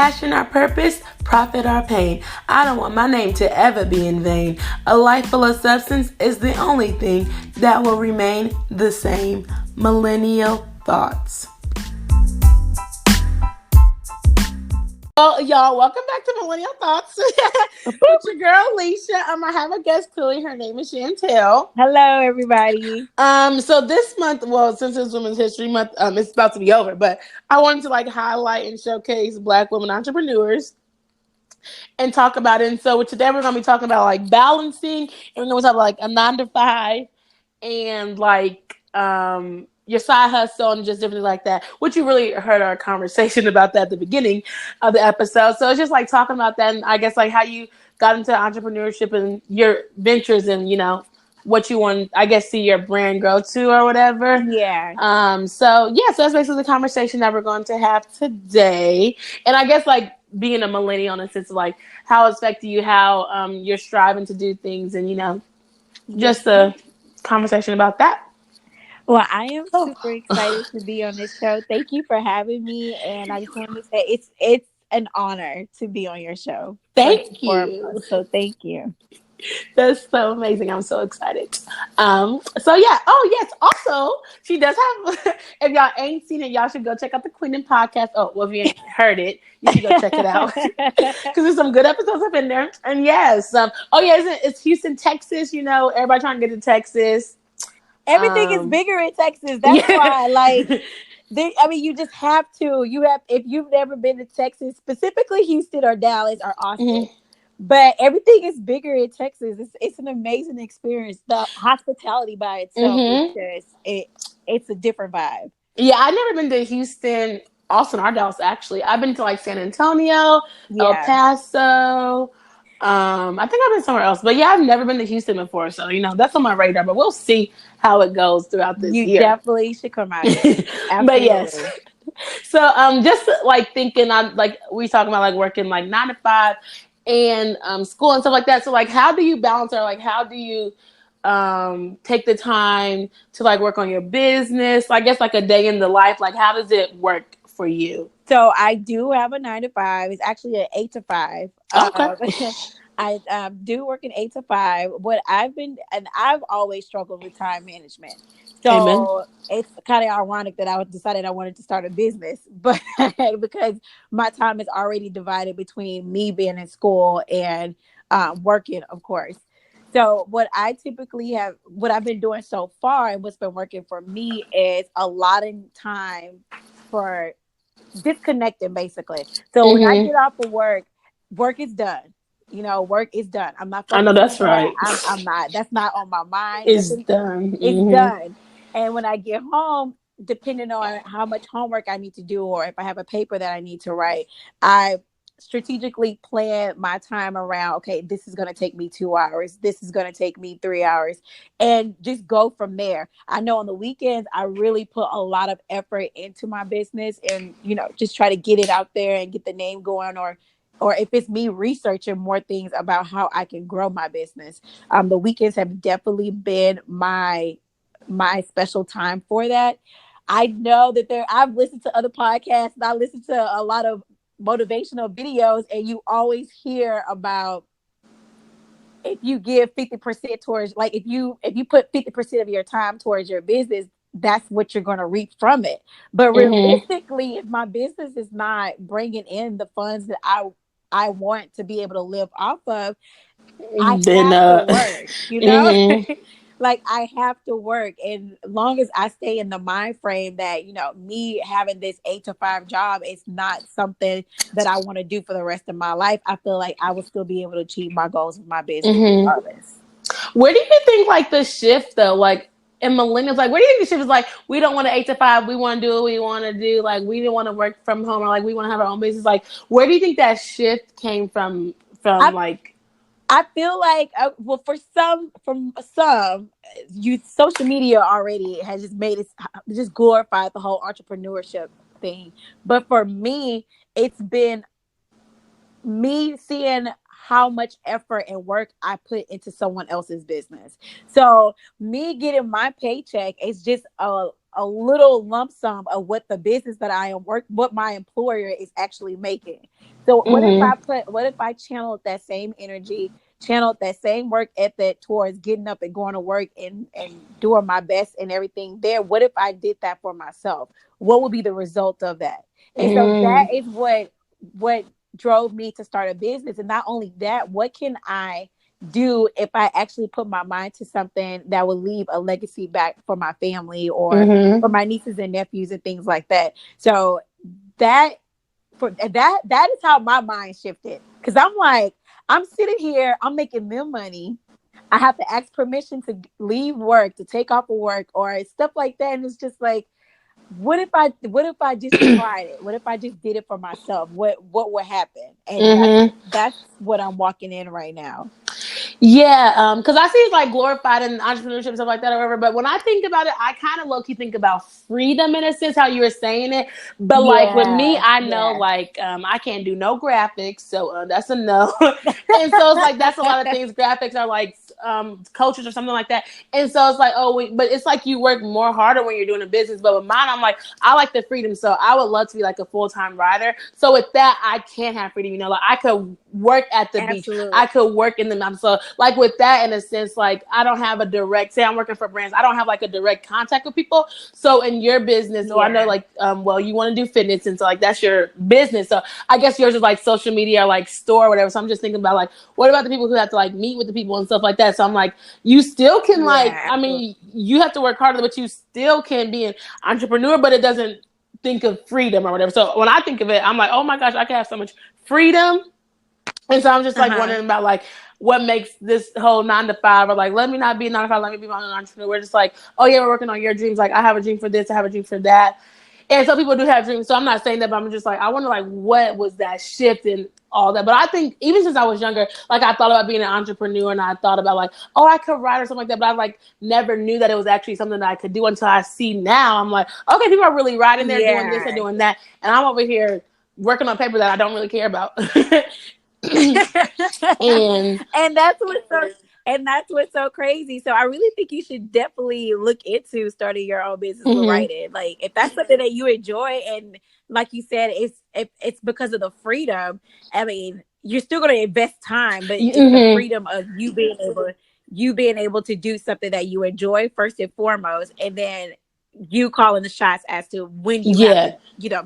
passion our purpose, profit our pain. I don't want my name to ever be in vain. A life full of substance is the only thing that will remain the same. Millennial Thoughts. Well, y'all, welcome back to Millennial Thoughts. It's your girl, Alicia. I have a guest, Chloe. Her name is Chantel. Hello, everybody. So this month, well, since it's Women's History Month, it's about to be over, but I wanted to highlight and showcase Black women entrepreneurs and talk about it. And so today we're gonna be talking about balancing, and we're gonna talk about a 9 to 5 and your side hustle and just different like that, which you really heard our conversation about that at the beginning of the episode. So it's just talking about that, and I guess how you got into entrepreneurship and your ventures, and what you want, I guess, see your brand grow to or whatever. Yeah. So that's basically the conversation that we're going to have today. And I guess being a millennial in a sense of how it's affected you, how you're striving to do things, and just a conversation about that. Well, I am super excited to be on this show. Thank you for having me, and I just want to say it's an honor to be on your show. Thank you. So thank you. That's so amazing. I'm so excited. So yeah. Oh yes. Also, she does have. If y'all ain't seen it, y'all should go check out the Queendom podcast. Oh, well, if you ain't heard it, you should go check it out because there's some good episodes up in there. And yes. It's Houston, Texas. Everybody trying to get to Texas. Everything is bigger in Texas. That's why. You just have to. If you've never been to Texas, specifically Houston or Dallas or Austin. Mm-hmm. But everything is bigger in Texas. It's an amazing experience. The hospitality by itself is just it's a different vibe. Yeah, I've never been to Houston, Austin, or Dallas. Actually, I've been to San Antonio, El Paso. I think I've been somewhere else, but I've never been to Houston before. So that's on my radar. But we'll see how it goes throughout this year. You definitely should come out here. But yes. So just thinking, we talking about working 9 to 5. And school and stuff like that. So how do you balance, or how do you take the time to work on your business? I guess a day in the life. How does it work for you? So I do have a 9 to 5. It's actually an 8 to 5. Okay. I do work an 8 to 5. I've always struggled with time management. So It's kind of ironic that I decided I wanted to start a business, but because my time is already divided between me being in school and working, of course. So what I've been doing so far and what's been working for me is allotting time for disconnecting, basically. So when I get off of work is done. Work is done. I'm not. I know that's right. I'm not. That's not on my mind. It's done. It's done. And when I get home, depending on how much homework I need to do, or if I have a paper that I need to write, I strategically plan my time around, okay, this is going to take me 2 hours. This is going to take me 3 hours, and just go from there. I know on the weekends, I really put a lot of effort into my business and, just try to get it out there and get the name going, or if it's me researching more things about how I can grow my business. The weekends have definitely been my special time for that. I know that I've listened to other podcasts and I listen to a lot of motivational videos, and you always hear about if you give 50% towards, if you put 50% of your time towards your business, that's what you're going to reap from it. But realistically, if my business is not bringing in the funds that I want to be able to live off of, I have to work, I have to work. And as long as I stay in the mind frame that, me having this 8 to 5 job is not something that I want to do for the rest of my life, I feel like I will still be able to achieve my goals with my business regardless. Where do you think the shift though, in millennials, where do you think the shift is we don't want to 8 to 5, we want to do what we want to do, we didn't want to work from home, or we want to have our own business, where do you think that shift came from I feel like, for some, social media already has just made it, just glorified the whole entrepreneurship thing. But for me, it's been me seeing how much effort and work I put into someone else's business. So me getting my paycheck is just a little lump sum of what the business that I am what my employer is actually making. So Mm-hmm. what if I channeled that same energy, channeled that same work ethic towards getting up and going to work and doing my best and everything there? What if I did that for myself? What would be the result of that? And so that Mm-hmm. is what drove me to start a business. And not only that, what can I do if I actually put my mind to something that will leave a legacy back for my family or for Mm-hmm. my nieces and nephews and things like that. So that that is how my mind shifted. Cause I'm like, I'm sitting here, I'm making them money. I have to ask permission to leave work, to take off of work or stuff like that. And it's just like, what if I just tried it? What if I just did it for myself? What would happen? And Mm-hmm. that's what I'm walking in right now. Yeah, because I see it's like glorified in entrepreneurship and stuff like that or whatever. But when I think about it, I kind of low key think about freedom in a sense, how you were saying it. But like with me, Yeah, I know yeah. like I can't do no graphics, so that's a no. And so it's like that's a lot of things. Graphics are like coaches or something like that. And so it's like but it's like you work more harder when you're doing a business. But with mine, I'm like I like the freedom, so I would love to be like a full-time writer. So with that, I can have freedom. You know, like I could work at the beach. Absolutely. I could work in the mountain. So like with that, in a sense, like I don't have a direct, say I'm working for brands, I don't have like a direct contact with people. So in your business, or I know Yeah. like, well, you want to do fitness, and so like that's your business. So I guess yours is like social media or like store or whatever. So I'm just thinking about like, what about the people who have to like meet with the people and stuff like that? So I'm like, you still can like, Yeah, I absolutely. mean, you have to work harder, but you still can be an entrepreneur, but it doesn't think of freedom or whatever. So when I think of it, I'm like, oh my gosh, I can have so much freedom. And so I'm just like Uh-huh. wondering about like what makes this whole 9 to 5 or like let me not be a 9 to 5, let me be my own entrepreneur. We're just like, oh yeah, we're working on your dreams. Like I have a dream for this, I have a dream for that. And some people do have dreams. So I'm not saying that, but I'm just like, I wonder like what was that shift in all that. But I think even since I was younger, like I thought about being an entrepreneur and I thought about like, oh, I could write or something like that. But I like never knew that it was actually something that I could do until I see now. I'm like, okay, people are really writing, they're doing this, they're Yeah. doing that. And I'm over here working on paper that I don't really care about. And and that's what's so crazy. So I really think you should definitely look into starting your own business with mm-hmm. writing. Like if that's something that you enjoy, and like you said, it's because of the freedom. I mean, you're still going to invest time, but it's the Mm-hmm. freedom of you being able to do something that you enjoy first and foremost, and then you calling the shots as to when you have Yeah. to,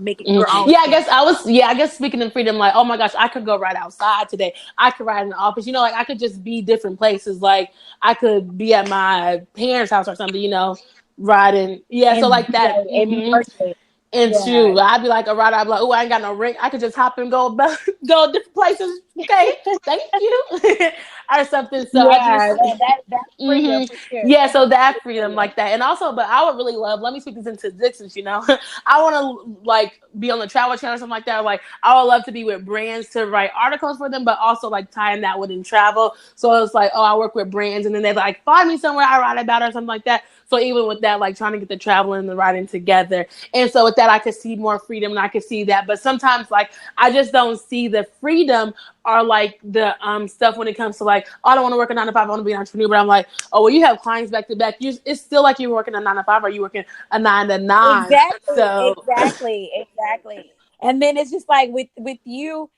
make it your Mm-hmm. own Yeah, I guess schedule. I guess speaking of freedom, like, oh my gosh, I could go right outside today. I could ride in the office, like I could just be different places. Like I could be at my parents' house or something, riding. Yeah, so like that. And be Mm-hmm. working. And Yeah. shoot, I'd be like a rider. I'd be like, oh, I ain't got no ring. I could just hop and go go different places. Okay, thank you, or something. So I Yeah, just, that's freedom hmm for sure. yeah. That's So that absolute freedom freedom. like that, and also, but I would really love. Let me speak this into existence. I want to like be on the Travel Channel or something like that. Like I would love to be with brands to write articles for them, but also like tying that within travel. So it's like, oh, I work with brands, and then they like find me somewhere I write about it or something like that. So even with that, like trying to get the traveling and the writing together. And so with that, I could see more freedom and I could see that. But sometimes like I just don't see the freedom or like the stuff when it comes to like, oh, I don't want to work a 9 to 5, I want to be an entrepreneur. But I'm like, oh, well, you have clients back to back. It's still like you're working a 9 to 5 or you working a 9 to 9. Exactly, So exactly. And then it's just like with you,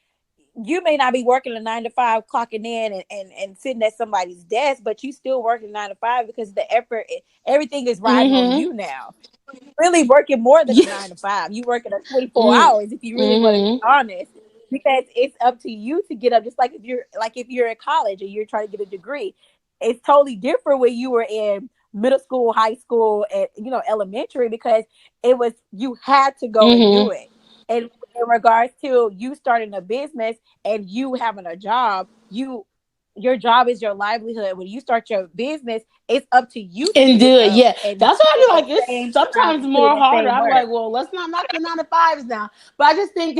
you may not be working a 9 to 5, clocking in and sitting at somebody's desk, but you still working 9 to 5 because the effort, everything is riding on mm-hmm. you now. You're really working more than a Yeah. 9 to 5. You working a 24 Mm-hmm. hours if you really want to be honest. Because it's up to you to get up. Just like if you're in college and you're trying to get a degree, it's totally different when you were in middle school, high school, and elementary, because it was, you had to go and do Mm-hmm. it. And in regards to you starting a business and you having a job, your job is your livelihood. When you start your business, it's up to you to And get do it, up yeah. and That's why I put be the like, it's same time sometimes and put in more the harder. same I'm work. like, well, let's not knock the 9 to 5s now. But I just think,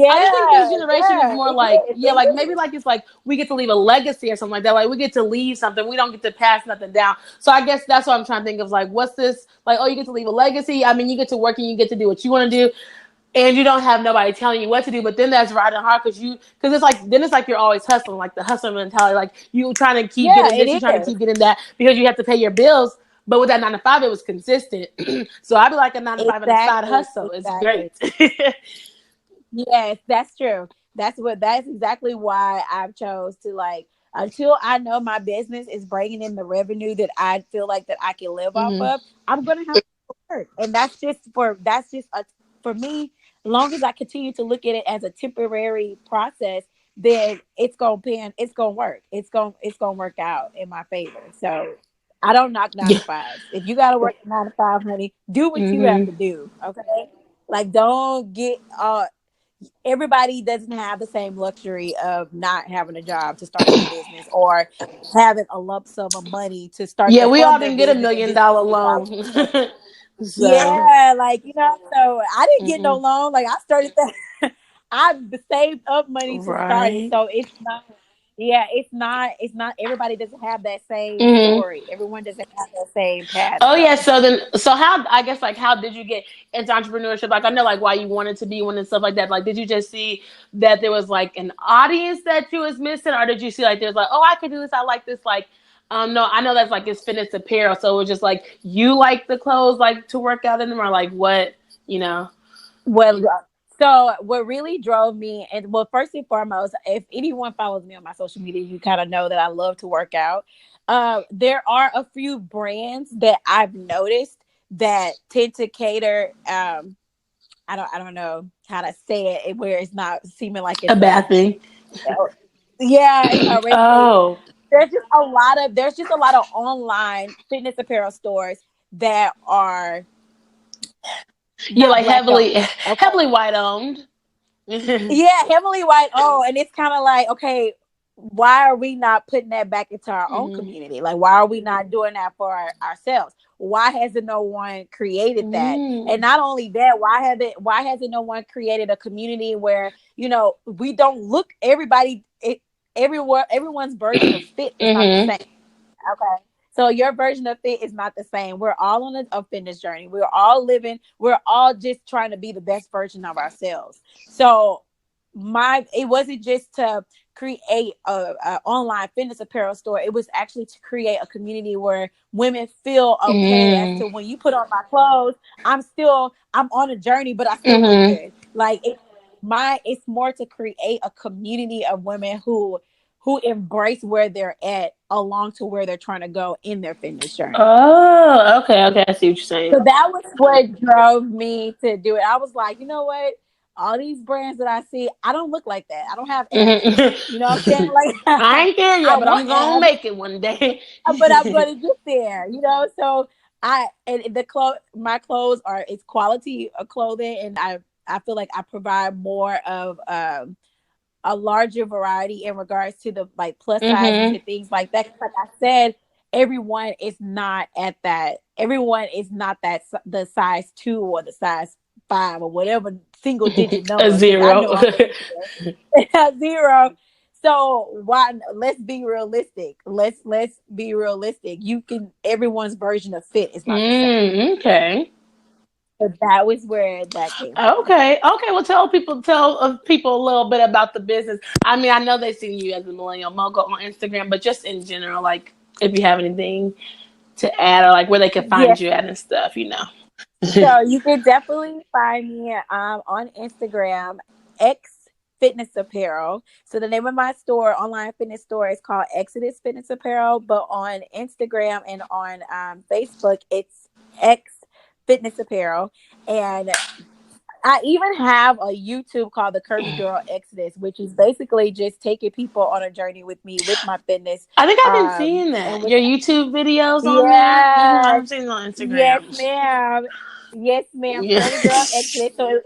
I just think this Yeah, generation is yeah, more it like, is. yeah, It like maybe is. like it's like we get to leave a legacy or something like that. Like we get to leave something. We don't get to pass nothing down. So I guess that's what I'm trying to think of. Like, what's this? Like, oh, you get to leave a legacy. I mean, you get to work and you get to do what you want to do, and you don't have nobody telling you what to do. But then that's riding hard because it's like then it's like you're always hustling, like the hustler mentality. Like you trying to keep Yeah, getting it this, you trying to is. keep getting that because you have to pay your bills. But with that 9 to 5, it was consistent. So I'd be like a 9 to 5 and a side Exactly, hustle. It's exactly. great. Yes, that's true. That's exactly why I've chose to like until I know my business is bringing in the revenue that I feel like that I can live off Hmm. of, I'm gonna have to work. And for me, as long as I continue to look at it as a temporary process, then it's gonna work. It's gonna work out in my favor. So I don't knock nine Yeah. to fives. If you gotta work 9 to 5, honey, do what you have Hmm. to do. Okay. Like don't get everybody doesn't have the same luxury of not having a job to start their business or having a lump sum of money Yeah, to we all fund their didn't get a business and million just dollar take out loan. loans. So, Yeah, like so I didn't get no mm-mm. loan. Like I started that I saved up money to start it. Right. So it's not yeah, it's not everybody doesn't have that same Hmm. story. Everyone doesn't have that same path. Oh yeah. So So how, I guess, like, how did you get into entrepreneurship? Like, I know, like, why you wanted to be one and stuff like that. Like, did you just see that there was like an audience that you was missing, or did you see like there's like, oh, I could do this, I like this, like, no, I know that's like it's fitness apparel, so it was just like you like the clothes, like, to work out in them, or like what, you know? well, so what really drove me, and well, first and foremost, if anyone follows me on my social media, you kind of know that I love to work out. There are a few brands that I've noticed that tend to cater. I don't know how to say it where it's not seeming like A it's bad thing. yeah, it's a race thing. Oh. There's just a lot of online fitness apparel stores that are Yeah, not like black heavily owned. Okay. heavily white owned. Yeah, heavily white. Oh, and it's kind of like, okay, why are we not putting that back into our own Hmm. community? Like, why are we not doing that for ourselves? Why hasn't no one created that? And Mm. not only that, why hasn't no one created a community where we don't look everyone's version of fit is not the Hmm. same. Okay. So your version of fit is not the same. We're all on a fitness journey. We're all just trying to be the best version of ourselves. So it wasn't just to create a online fitness apparel store. It was actually to create a community where women feel okay as Mm. to when you put on my clothes, I'm on a journey, but I still look Hmm. good. Like it's more to create a community of women who embrace where they're at along to where they're trying to go in their fitness journey. Oh, okay, okay. I see what you're saying. So that was what drove me to do it. I was like, you know what? All these brands that I see, I don't look like that. I don't have abs. Mhm. You know what I'm saying? Like I ain't there I yet, but want I'm gonna abs, make it one day. but I'm gonna get there. So my clothes are it's quality of clothing, and I feel like I provide more of a larger variety in regards to the like plus sizes Hmm. and things like that. Like I said, everyone is not the size 2 or the size 5 or whatever single digit A number, because I zero. know I'm gonna get there. Zero. So why let's be realistic. Let's be realistic. Everyone's version of fit is not the same. Okay. So that was where that came from. Okay. Okay. Well, tell people a little bit about the business. I mean, I know they see you as a millennial mogul on Instagram, but just in general, like, if you have anything to add, or like where they can find Yes. you at and stuff. So you can definitely find me on Instagram, X Fitness Apparel. So the name of my online fitness store is called Exodus Fitness Apparel, but on Instagram and on Facebook, it's X Fitness Apparel. And I even have a YouTube called the Curvy Girl Exodus, which is basically just taking people on a journey with me with my fitness. I think I've been seeing And that with your YouTube videos on there. Yes, I've seen it on yes, Instagram. ma'am. Yes, ma'am. Yeah. Curvy Girl Exodus. So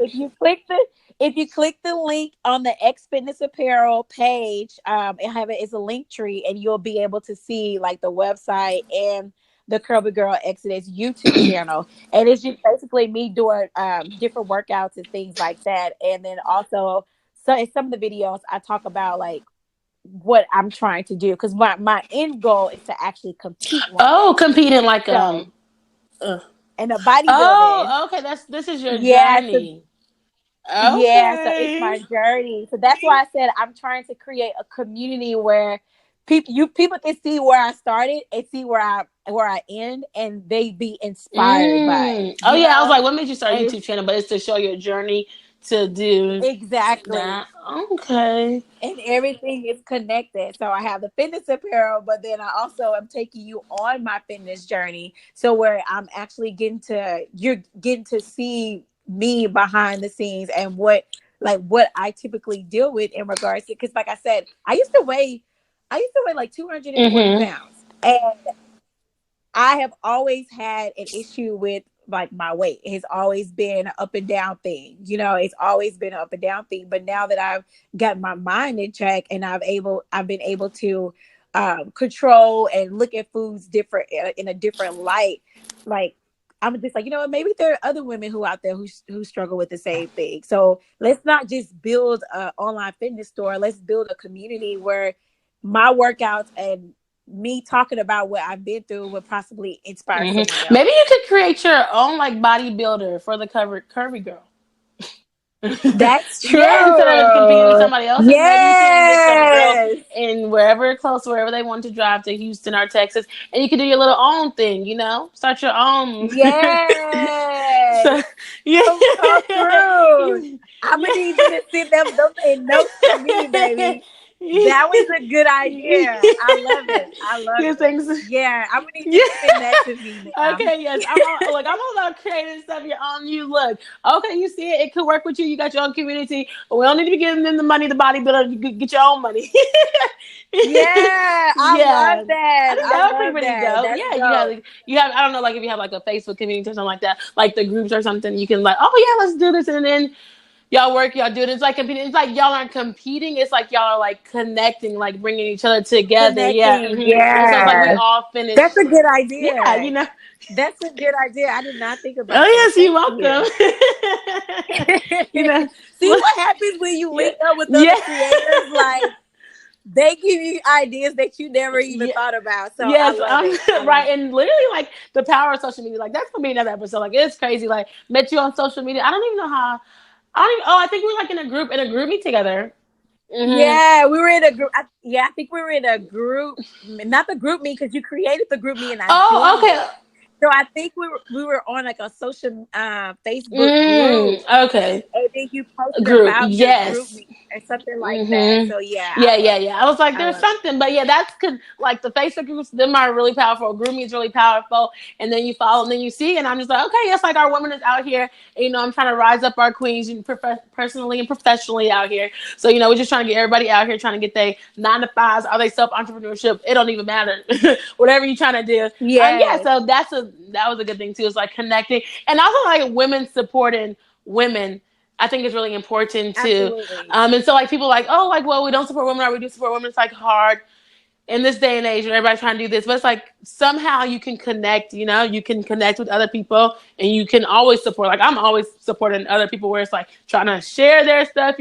if you click the link on the X Fitness Apparel page, it's a link tree, and you'll be able to see like the website and the Curvy Girl Exodus YouTube channel. And it's just basically me doing different workouts and things like that. And then also, so in some of the videos I talk about like what I'm trying to do, because my end goal is to actually compete one Oh, day. competing like So uh, and a bodybuilding. oh, okay. This is your Yeah, so journey. yeah, so it's my Okay. journey. So that's why I said I'm trying to create a community where people can see where I started and see where I end, and they be inspired by it, Oh you yeah, I was know. like, what made you start a And YouTube channel? But it's to show your journey to do exactly. that. Okay. And everything is connected. So I have the fitness apparel, but then I also am taking you on my fitness journey. So where I'm actually you're getting to see me behind the scenes and what I typically deal with in regards to, because like I said, I used to weigh like 240 Mhm. pounds. And I have always had an issue with like my weight. It has always been an up and down thing. It's always been an up and down thing. But now that I've got my mind in check and I've been able to control and look at foods different in a different light. Like I'm just like, maybe there are other women who out there who struggle with the same thing. So let's not just build an online fitness store. Let's build a community where my workouts and me talking about what I've been through would possibly inspire someone Maybe else. you could create your own like bodybuilder for the curvy girl. That's Yeah, instead of competing with true. somebody else's, maybe you can get some girls Yes. in wherever close, wherever they want to drive to Houston or Texas, and you can do your little own thing. Start your own. Yes. So yeah, So true. I'm gonna yeah. need you to send them in notes to me, baby. That was a good idea. I love it. I love Yeah, it. thanks. Yeah, I'm gonna need you Yeah. to send that to me now. Okay, yes. I'm all about creating stuff your own you look. Okay, you see it could work with you. You got your own community, but we don't need to be giving them the money, the bodybuilder, you get your own money. Yeah, I Yeah. love that. I think I that would be love pretty that. dope. That's Yeah, dope. you have I don't know, like if you have like a Facebook community or something like that, like the groups or something, you can like, oh yeah, let's do this, and then y'all do it. It's like competing. It's like y'all aren't competing. It's like y'all are like connecting, like bringing each other together. Yeah. Connecting. So it's like we Yeah. all finish. That's a good Yeah, idea. That's a good idea. I did not think Oh about that. yes, you're Thank you. welcome. you know. See what happens when you Yeah. link up with other Yeah. creators? Like they give you ideas that you never even Yeah. thought about. So I Yes, love it. I love right, it. and literally like the power of social media, like that's gonna be another episode. Like it's crazy. Like met you on social media. I don't even know how. I don't even. Oh, I think we were like in a group meet together. Hmm. Yeah, we were in a group. I think we were in a group, not the group me because you created the group me and I Oh, joined okay. it. So I think we were on like a social Facebook group, Okay. and then you posted Group, about your group yes. meet or something like that. Hmm. So yeah, I Yeah, yeah, love yeah. it. I was like, I there's love it. something, but yeah, that's cause like the Facebook groups, them are really powerful. GroupMe is really powerful, and then you follow, and then you see, and I'm just like, okay, it's like our women is out here. And, I'm trying to rise up our queens, personally and professionally out here. So we're just trying to get everybody out here, trying to get their 9 to 5s, are they self entrepreneurship? It don't even matter, whatever you're trying to do. Yeah, Yes, so that was a good thing too. It's like connecting, and also like women supporting women. I think it's really important too. absolutely. And so like people like, oh, like, well, we don't support women or we do support women. It's like hard in this day and age when everybody's trying to do this, but it's like somehow you can connect, you can connect with other people and you can always support. Like I'm always supporting other people where it's like trying to share their stuff,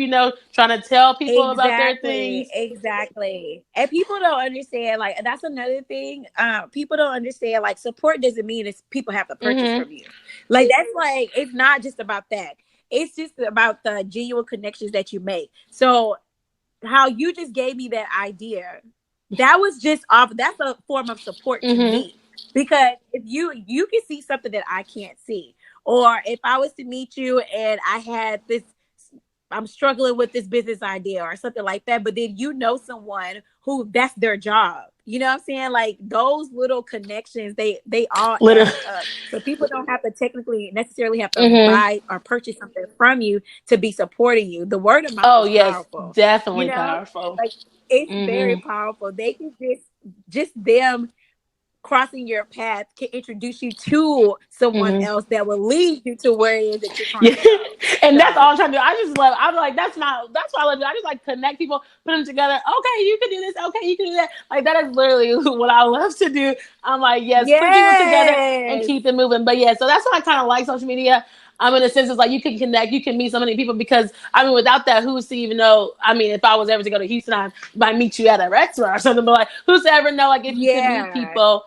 trying to tell people about their Exactly, things. exactly. And people don't understand, like that's another thing. People don't understand, like support doesn't mean it's people have to purchase Mm-hmm. from you. Like that's like it's not just about that. It's just about the genuine connections that you make. So how you just gave me that idea, that was just off, that's a form of support to Mm-hmm. me. Because if you can see something that I can't see, or if I was to meet you and I had this, I'm struggling with this business idea or something like that, but then someone who that's their job. You know what I'm saying? Like those little connections, they all Literally. add up. So people don't have to technically necessarily have to Mm-hmm. buy or purchase something from you to be supporting you. The word of mouth Oh is yes, powerful. You definitely know, powerful. like it's very Mm-hmm. powerful. They can just them crossing your path can introduce you to someone Mm-hmm. else that will lead you to where it is that you're trying Yeah, to go. and that's So all I'm trying to do. I'm like, that's why I love it. I just like connect people, put them together. Okay, you can do this. Okay, you can do that. Like that is literally what I love to do. I'm like, yes, put people together and yes. keep it moving. But yeah, so that's why I kind of like social media. In a sense, it's like you can connect, you can meet so many people because without that, who's to even know? If I was ever to go to Houston, I might meet you at a restaurant or something. But like, who's to ever know? Like, if you can meet Yeah. people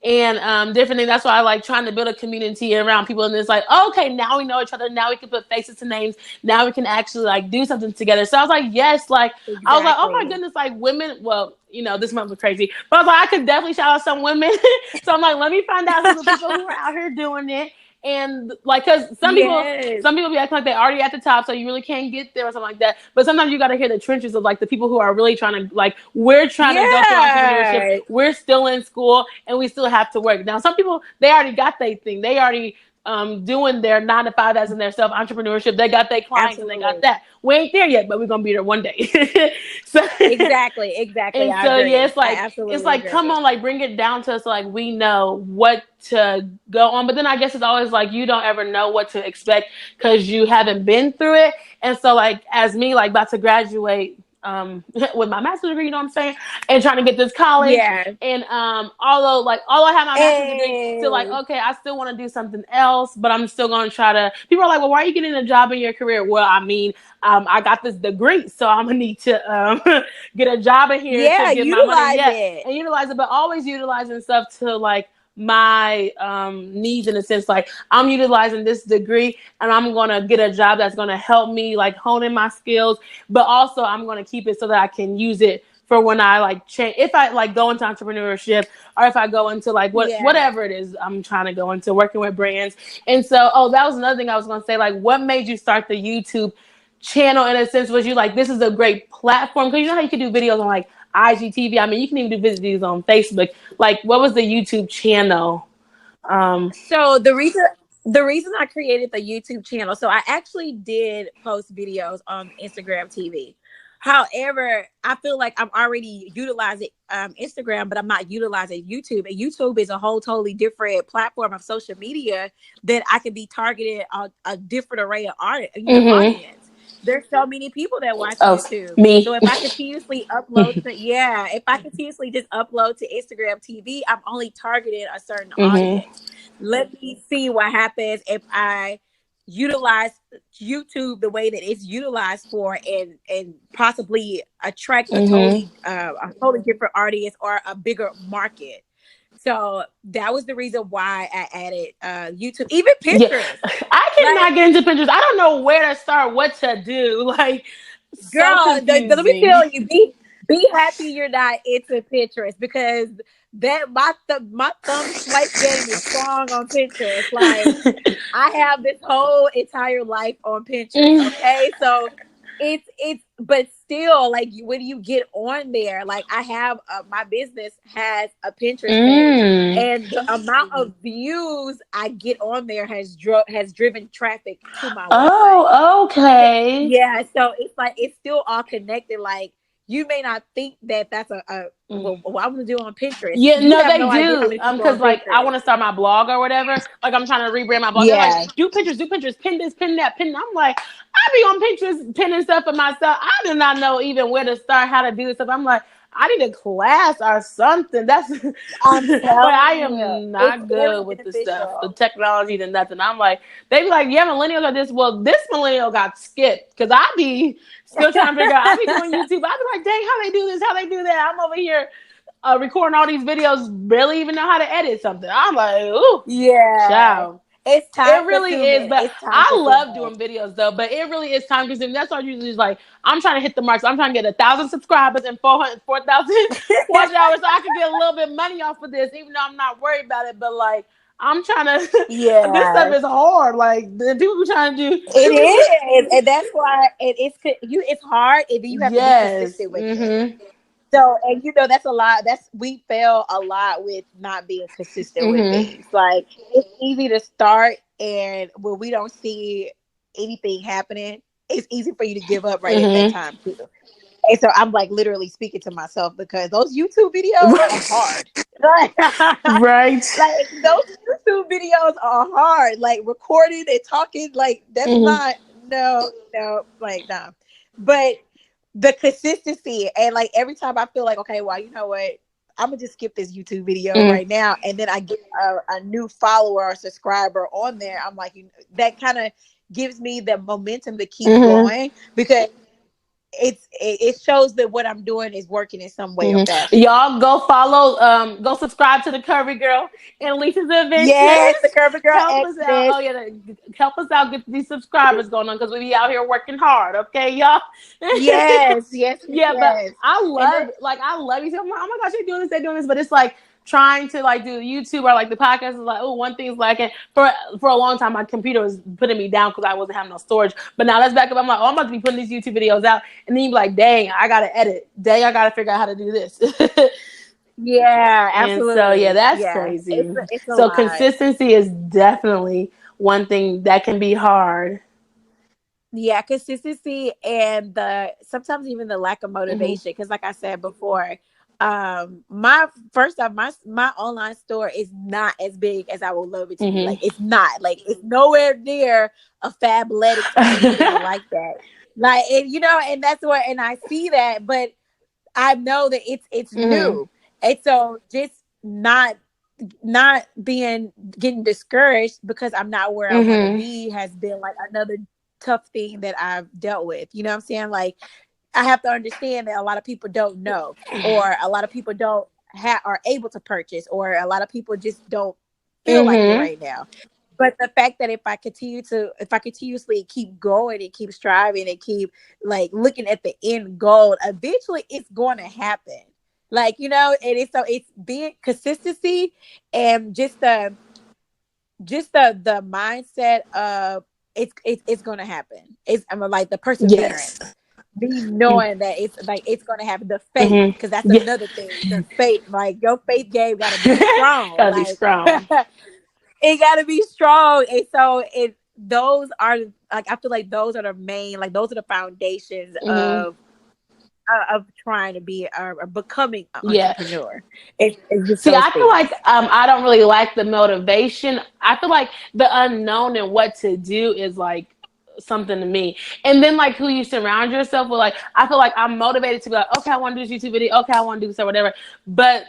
and different things. That's why I like trying to build a community around people. And it's like, oh, okay, now we know each other. Now we can put faces to names. Now we can actually like do something together. So I was like, yes, like I was like, oh my Exactly. goodness, like women. Well, you know, this month was crazy, but I was like, I could definitely shout out some women. So I'm like, let me find out who the people who are out here doing it. And like, cause Yes. some people be acting like they already at the top, so you really can't get there or something like that. But sometimes you got to hear the trenches of like the people who are really trying to like, we're trying to go through entrepreneurship. Yeah. We're still in school and we still have to work. Now, some people, they already got their thing. They already doing their 9 to 5 as in their self entrepreneurship. They got their clients and they got Absolutely. that. We ain't there yet, but we're gonna be there one day. So Exactly. Exactly. and I so yeah, agree. I it's absolutely like come agree. on, like bring it down to us so like we know what to go on. But then I guess it's always like you don't ever know what to expect because you haven't been through it. And so like as me like about to graduate with my master's degree, you know what I'm saying, and trying to get this college. Yeah. And although I have my master's degree, still like Hey. okay, I still want to do something else, but I'm still gonna try to. People are like, well, why are you getting a job in your career? Well, I mean, I got this degree, so I'm gonna need to get a job in here to Yeah. get my money. Utilize Yeah, it. and utilize it, but always utilizing stuff to like my needs in a sense. Like I'm utilizing this degree, and I'm gonna get a job that's gonna help me like hone in my skills, but also I'm gonna keep it so that I can use it for when I like change, if I like go into entrepreneurship or if I go into like Yeah. whatever it is I'm trying to go into working with brands. And so, oh, that was another thing I was going to say. Like, what made you start the YouTube channel in a sense? Was you like, this is a great platform? Because you know how you can do videos on like IGTV. I mean, you can even do videos on Facebook. Like, what was the YouTube channel? So the reason I created the YouTube channel, so I actually did post videos on Instagram TV. However, I feel like I'm already utilizing Instagram, but I'm not utilizing YouTube. And YouTube is a whole totally different platform of social media that I can be targeted on a different array of Mm-hmm. audience. There's so many people that watch Oh, YouTube. So me. if I continuously upload to, yeah, if I continuously just upload to Instagram TV, I'm only targeting a certain Mm-hmm. audience. Let me see what happens if I utilize YouTube the way that it's utilized for, and possibly attract Mm-hmm. a totally different audience or a bigger market. So that was the reason why I added YouTube, even Yeah, Pinterest. I Like, cannot get into Pinterest. I don't know where to start, what to do. Like, so girl, let me confusing. tell you, be happy you're not into Pinterest, because that my thumb swipe game is strong on Pinterest. Like, I have this whole entire life on Pinterest. Okay, so but still, like, when you get on there, like, I have my business has a Pinterest page, Mm. and the amount of views I get on there has driven traffic to my website. Oh, okay. Yeah, so it's like it's still all connected. Like, you may not think that that's Mm. what I'm gonna do on Pinterest. Yeah, You no, have they no idea how do. many people Cause on like I Pinterest. want to start my blog or whatever. Like I'm trying to rebrand my blog. They're like, Yeah. do Pinterest, pin this, pin that, pin. I'm like, I be on Pinterest pinning stuff for myself. I do not know even where to start, how to do this stuff. I'm like, I need a class or something. That's like I'm I telling you, am it's not very good with the stuff, the beneficial. technology, the nothing. I'm like, they be like, yeah, millennials are this. Well, this millennial got skipped because I be still trying to figure out. I be doing YouTube. I be like, dang, how they do this, how they do that. I'm over here recording all these videos, barely even know how to edit something. I'm like, ooh, Yeah, child. it's It time really is, consuming. but It's time I love consuming. doing videos though. But it really is time consuming. That's why I usually just like I'm trying to hit the marks. I'm trying to get 1,000 subscribers and 4,000 watch hours, so I can get a little bit of money off of this, even though I'm not worried about it. But like I'm trying to. This stuff Yeah, is hard. Like the people be trying to do. it is, and that's why it's hard, and then you have to be Yes. consistent with it. Mhm. So, and that's a lot. We fail a lot with not being consistent with Mhm. things. Like, it's easy to start, and when we don't see anything happening, it's easy for you to give up right at that Mhm. time too. And so I'm like literally speaking to myself, because those YouTube videos are hard. Like, Right. those YouTube videos are hard. Like, recording and talking, like, that's Mhm. not, no, like, no. But the consistency, and like every time I feel like, okay, well, you know what, I'm gonna just skip this YouTube video Mhm. right now, and then I get a new follower or subscriber on there. I'm like, that kind of gives me the momentum to keep Mhm. going, because it shows that what I'm doing is working in some way or fashion. Y'all go follow, go subscribe to the Curvy Girl and Alicia's Yes, the Adventures. Curvy Girl Help us out. Exodus. Oh yeah, help us out get these subscribers going on because we be out here working hard. Okay, y'all. Yes, yes, yes, Yeah, but yes. I And then, love I love you. I'm like, oh my gosh, they're doing this, but it's like trying to like do YouTube or like the podcast is like, oh, one thing's lacking. For a long time, my computer was putting me down because I wasn't having no storage. But now let's back up. I'm like, oh, I'm about to be putting these YouTube videos out, and then you be like, dang, I gotta edit. Dang, I gotta figure out how to do this. yeah, And so yeah, absolutely. that's Yeah, crazy. it's a So lot. consistency is definitely one thing that can be hard. Yeah, consistency and the sometimes even the lack of motivation. Because, like I said before, my first off, my online store is not as big as I would love it to be. Like, it's not like it's nowhere near a Fabletics or anything like that. Like, and and that's where, and I see that, but I know that it's new, and so just not being getting discouraged because I'm not where I want to be has been like another tough thing that I've dealt with. You know what I'm saying? Like, I have to understand that a lot of people don't know, or a lot of people don't are able to purchase, or a lot of people just don't feel like it right now. But the fact that if I continuously keep going and keep striving and keep like looking at the end goal, eventually it's going to happen. Like, and it's being consistency and just the mindset of it's going to happen. I'm like the perseverance, me knowing that it's going to happen. The faith, because that's another thing. The faith, like your faith game got to be strong. Gotta be Like, strong. it got to be strong. And so those are like, I feel like those are the main, like those are the foundations of trying to be or becoming an entrepreneur. It's just See, those I feel things. like I don't really like the motivation. I feel like the unknown and what to do is like something to me. And then like who you surround yourself with, like I feel like I'm motivated to be like, okay, I want to do this YouTube video, okay, I want to do this or whatever. But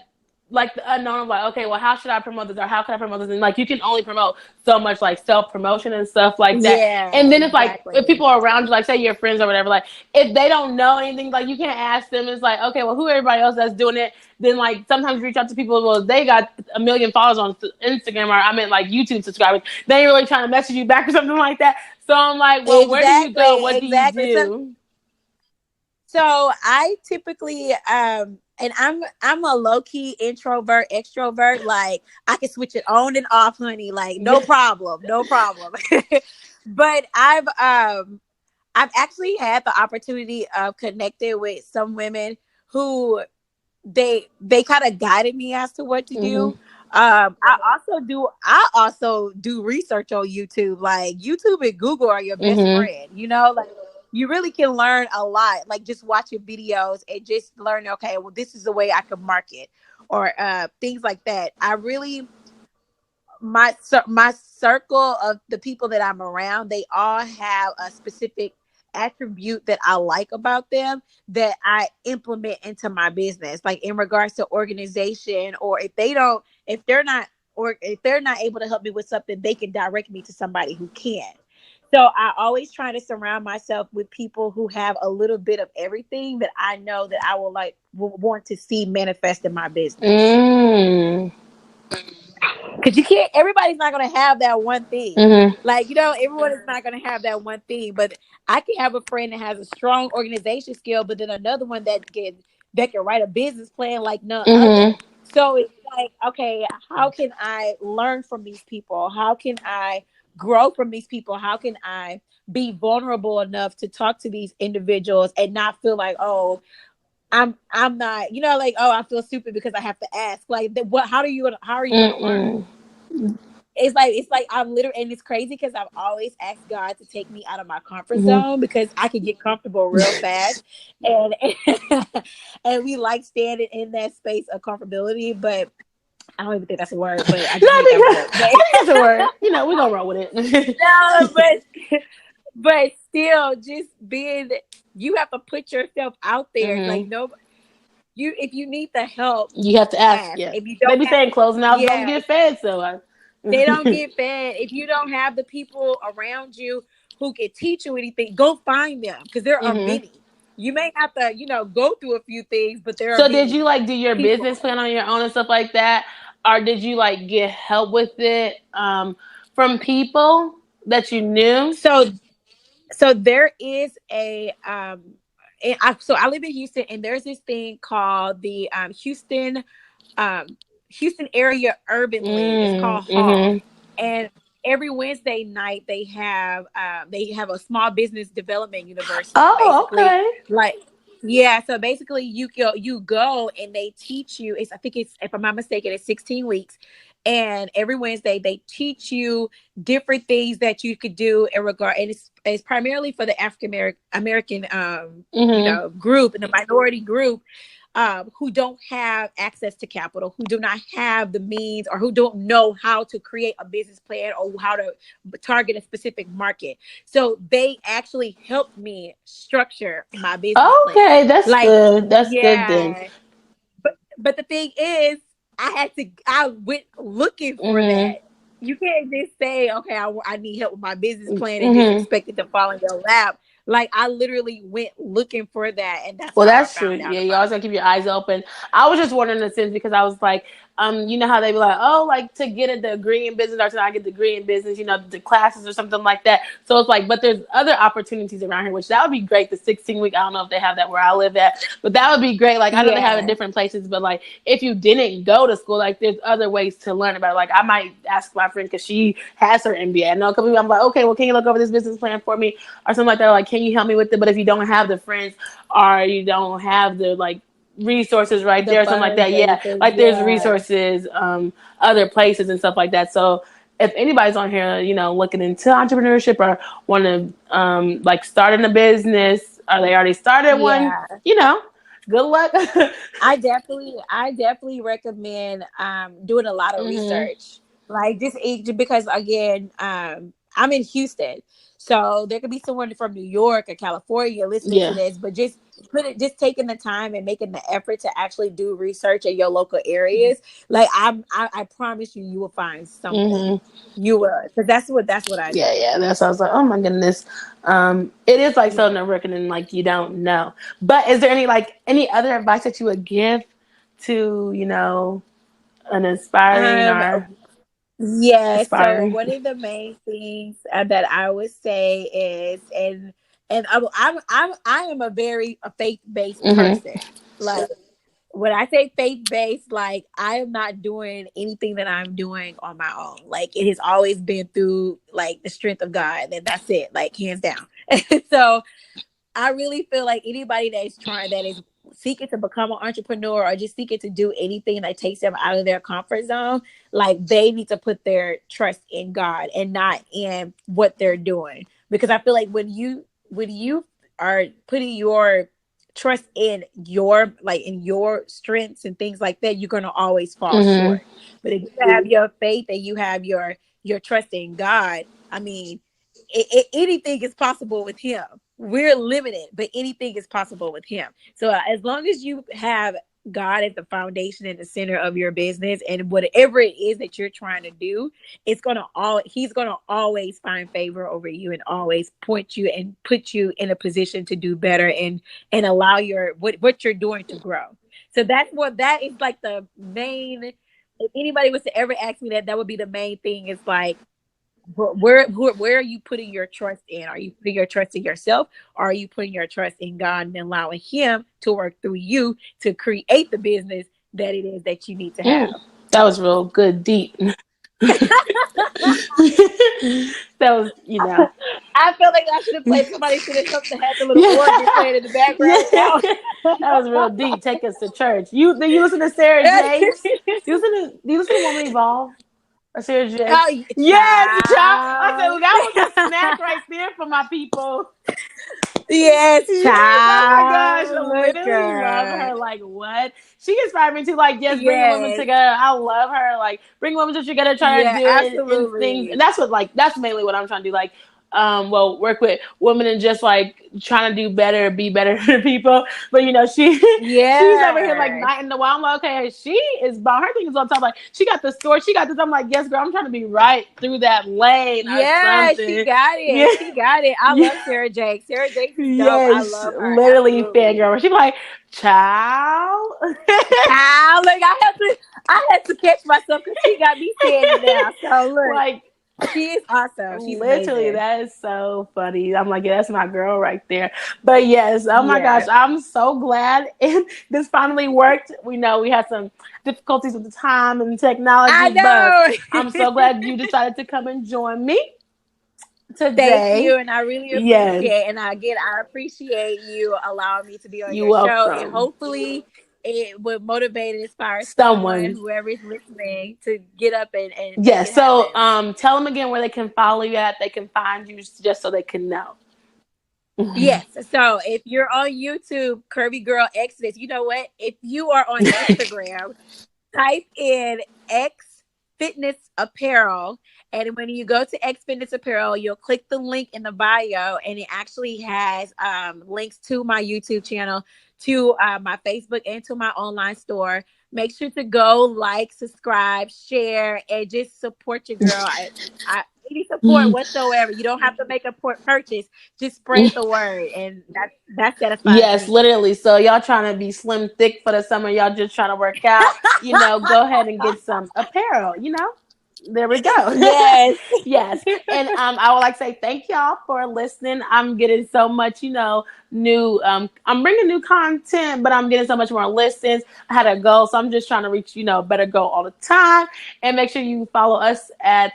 like the unknown of like, okay, well, how should I promote this or how can I promote this? And like you can only promote so much like self promotion and stuff like that. Yeah, And then it's like exactly. if people are around you, like say your friends or whatever, like if they don't know anything, like you can't ask them. It's like, okay, well, who everybody else that's doing it? Then like sometimes reach out to people. Well, they got 1 million followers on Instagram or I meant like YouTube subscribers. They ain't really trying to message you back or something like that. So I'm like, well, where do you go? What do you do? So I typically and I'm a low-key introvert, extrovert. Like, I can switch it on and off, honey. Like, no problem. No problem. But I've actually had the opportunity of connecting with some women who they kind of guided me as to what to do. I also do research on YouTube. Like, YouTube and Google are your best friend. Like, you really can learn a lot. Like, just watching videos and just learn, okay, well, this is the way I can market or things like that. I really, my circle of the people that I'm around, they all have a specific attribute that I like about them that I implement into my business. Like, in regards to organization, or if they're not able to help me with something, they can direct me to somebody who can. So I always try to surround myself with people who have a little bit of everything that I know that I will want to see manifest in my business. Because everybody's not going to have that one thing. Like, everyone is not going to have that one thing. But I can have a friend that has a strong organization skill, but then another one that can write a business plan like none other. So it's like, okay, how can I learn from these people? How can I grow from these people? How can I be vulnerable enough to talk to these individuals and not feel like, oh, I'm not, like, oh, I feel stupid because I have to ask. Like, how are you going to learn? It's like I'm literally, and it's crazy because I've always asked God to take me out of my comfort zone because I can get comfortable real fast, and and we like standing in that space of comfortability. But I don't even think that's a word. But I just that's a word. We're gonna roll with it. No, but still, just being, you have to put yourself out there. Like, if you need the help, you have to ask. Yeah, if you don't, they be saying closed mouths don't get fed, so they don't get fed. If you don't have the people around you who can teach you anything, go find them, because there are many. You may have to, go through a few things, but there are So did many you like do your people. business plan on your own and stuff like that, or did you like get help with it from people that you knew? So there is so I live in Houston, and there's this thing called the um, Houston Area Urban League. It's called HALL, Mm-hmm. and every Wednesday night they have a small business development university. Oh, Basically, okay. like yeah. So basically, you go and they teach you. I think it's, if I'm not mistaken, it's 16 weeks. And every Wednesday they teach you different things that you could do in regard, and it's primarily for the African American Mm-hmm. group, and the minority group, who don't have access to capital, who do not have the means, or who don't know how to create a business plan or how to target a specific market. So they actually helped me structure my business plan. Okay, that's Like, good. That's good then. yeah. But the thing is, I went looking for Mm-hmm. that. You can't just say, okay, I need help with my business plan and just Mm-hmm. expect it to fall in your lap. Like, I literally went looking for that, and that's Well, how I that's true. found out Yeah, you about always it. gotta keep your eyes open. I was just wondering in a sense because I was like, you know how they be like, oh, like to get a degree in business or to not get a degree in business, the classes or something like that. So it's like, but there's other opportunities around here, which that would be great. The 16-week, I don't know if they have that where I live at, but that would be great. Like I know they have it in Yeah, different places, but like if you didn't go to school, like there's other ways to learn about it. Like I might ask my friend because she has her MBA. I know a couple people, I'm like, okay, well, can you look over this business plan for me or something like that? Like, can you help me with it? But if you don't have the friends or you don't have the like resources right the there or something like funds that, or yeah, anything. like there's Yeah, resources other places and stuff like that. So if anybody's on here looking into entrepreneurship or want to like starting a business or they already started one, yeah. good luck. I definitely recommend doing a lot of Hmm. research. Like because again, I'm in Houston. So there could be someone from New York or California listening to Yeah. this, but just taking the time and making the effort to actually do research in your local areas. Like I promise you, you will find something. Hmm. You will, because that's what I Yeah, did. yeah. That's I was like, oh my goodness. It is like so Yeah. nerve wracking and like you don't know. But is there any other advice that you would give to an inspiring Um, or Yeah, so aspiring? one of the main things that I would say is, and I am a faith based Hmm. person. Like, when I say faith based, like, I am not doing anything that I'm doing on my own. Like, it has always been through like the strength of God, and that's it, like, hands down. So I really feel like anybody that is seeking to become an entrepreneur or just seeking to do anything that takes them out of their comfort zone, like, they need to put their trust in God and not in what they're doing. Because I feel like when you are putting your trust in your strengths and things like that, you're gonna always fall Hmm. short. But if you have your faith and you have your trust in God, I mean, anything is possible with him. We're limited, but anything is possible with him. So as long as you have God as the foundation and the center of your business, and whatever it is that you're trying to do, he's gonna always find favor over you and always point you and put you in a position to do better, and allow what you're doing to grow. So that is like the main. If anybody was to ever ask me that, that would be the main thing. Is like, where are you putting your trust in? Are you putting your trust in yourself, or are you putting your trust in God and allowing him to work through you to create the business that it is that you need to Mm, have? that was real good, deep. That was, I feel like I should have played, somebody should have something, had the little organ yeah, playing in the background yeah. now. That was real deep. Take us to church. Do you listen to Sarah Jakes? Do you listen to Woman Evolve? Or Sarah Jakes? Oh, Yes, child. I said, child. well, that was a snack right there for my people. Yes, Yes, oh my gosh, I child. Look, literally love girl. her. Like, what? She inspired me to, like, yes, bringing women Yes. together. I love her. Like, bring women together, trying to Yeah, do it and things. And absolutely. that's mainly what I'm trying to do. Like, work with women and just like trying to do better, be better to people. But you know, she's over here like Yeah. night in the wild. I'm like, okay, she is bomb. Her thing is on top. Like, she got the store, she got this. I'm like, yes, girl, I'm trying to be right through that lane or Yeah, she something. got Yeah. it. She got it. I Yeah. love Sarah Jakes. Sarah Jakes is dope. I Yes, love her. literally Absolutely. fangirl. She's like, child. Ow, look, I had to catch myself because she got me saying it now. So look, Like, she is awesome. She's literally, amazing. that is so funny. I'm like, yeah, that's my girl right there. But yes, oh my gosh, Yeah. I'm so glad this finally worked. We know we had some difficulties with the time and I technology, but I'm know. so glad you decided to come and join me Thank today. you, and I really Yes, appreciate. And again, I appreciate you allowing me to be on you're your show, and welcome. hopefully, it would motivate and inspire someone, Someone. whoever is listening, to get up and make Yes. it So, happen. tell them again where they can follow you at. They can find you just so they can know. Yes. So if you're on YouTube, Curvy Girl Exodus, you know what? If you are on Instagram, type in X Fitness Apparel. And when you go to X Fitness Apparel, you'll click the link in the bio, and it actually has links to my YouTube channel, to my Facebook, and to my online store. Make sure to go like, subscribe, share, and just support your girl. Any support whatsoever. You don't have to make a purchase. Just spread the word, and that satisfies Yes, me. literally. So y'all trying to be slim thick for the summer, y'all just trying to work out, go ahead and get some apparel. There we go. Yes. Yes. And I would like to say thank y'all for listening. I'm getting so much, new I'm bringing new content, but I'm getting so much more listens. I had a goal, so I'm just trying to reach, better goal all the time. And make sure you follow us at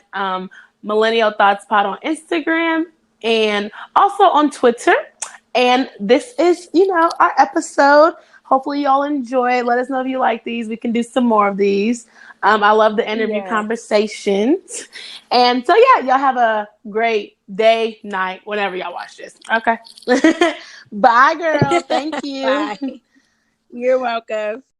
Millennial Thoughts Pod on Instagram and also on Twitter. And this is, our episode. Hopefully y'all enjoy it. Let us know if you like these. We can do some more of these. I love the interview Yes. conversations. And so, yeah, y'all have a great day, night, whenever y'all watch this. Okay. Bye, girl. Thank you. Bye. You're welcome.